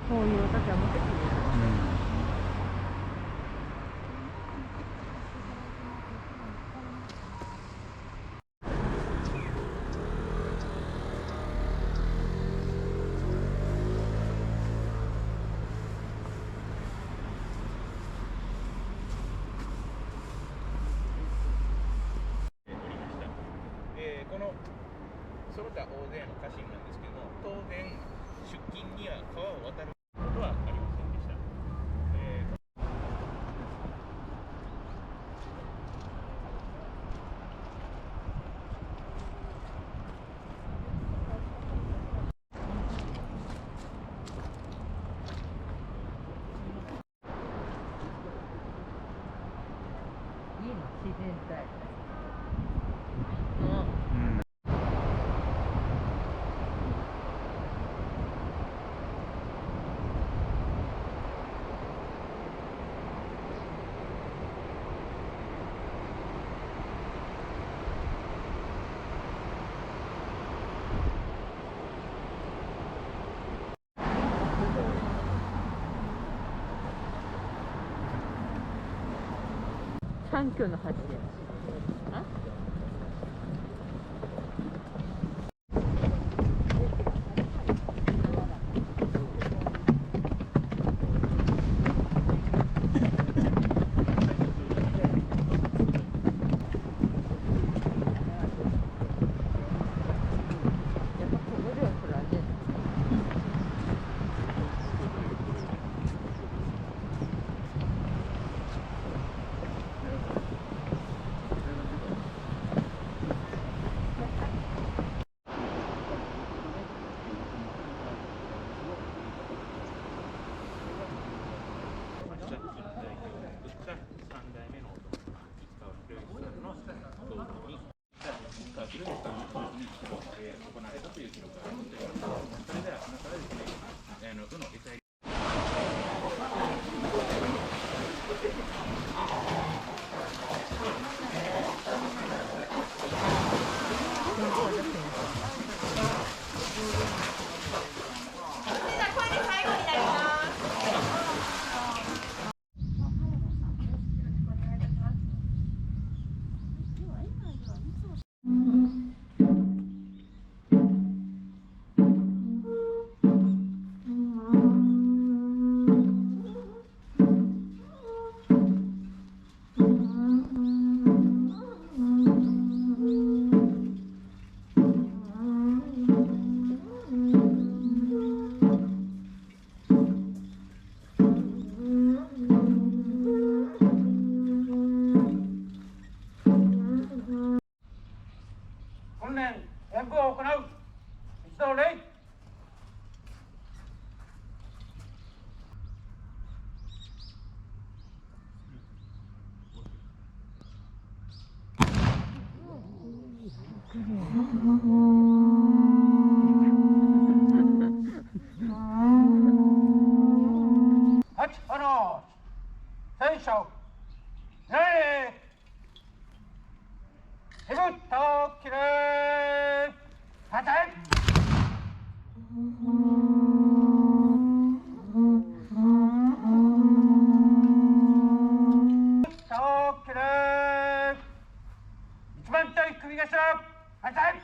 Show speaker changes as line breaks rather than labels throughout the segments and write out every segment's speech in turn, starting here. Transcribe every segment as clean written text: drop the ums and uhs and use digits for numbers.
こういうお酒は持ってくる。
このその他大勢の家臣なんですけども、当然出勤には川を渡ることはありませんでした。
いいの自然体。三峡の橋や。あ？
訓練演武を行う一同礼。8炎戦車 네. 해부터 기를 바닥. 더 기를 1만 달組がしろ바닥.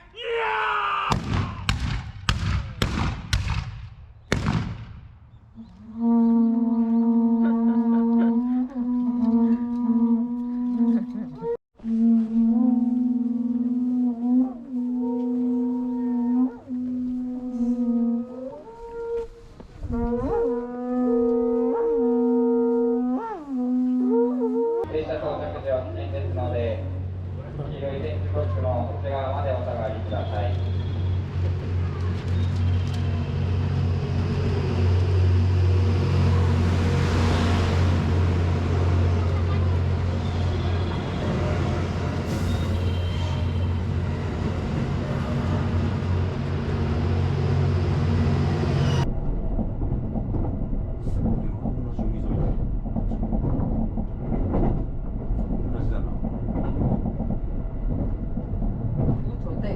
電車到着時は危険ですので、黄色い電池ブロックの内側までお下がりください。
我准备。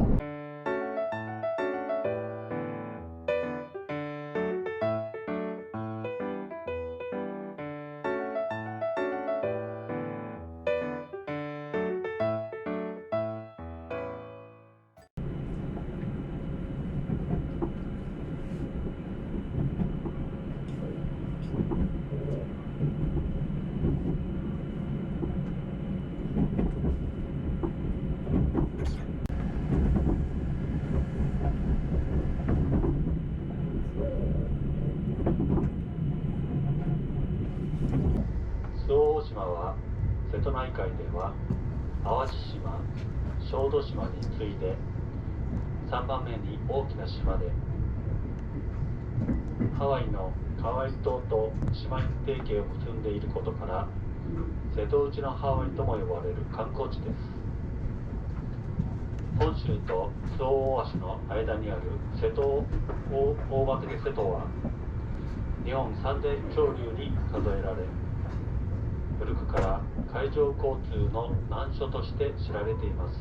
周防大島は瀬戸内海では淡路島、小豆島に次いで3番目に大きな島で、ハワイのカワイ島と島提携を結んでいることから瀬戸内のハワイとも呼ばれる観光地です。本州と周防大島の間にある瀬戸大畑瀬戸は日本三大潮流に数えられ、古くから海上交通の難所として知られています。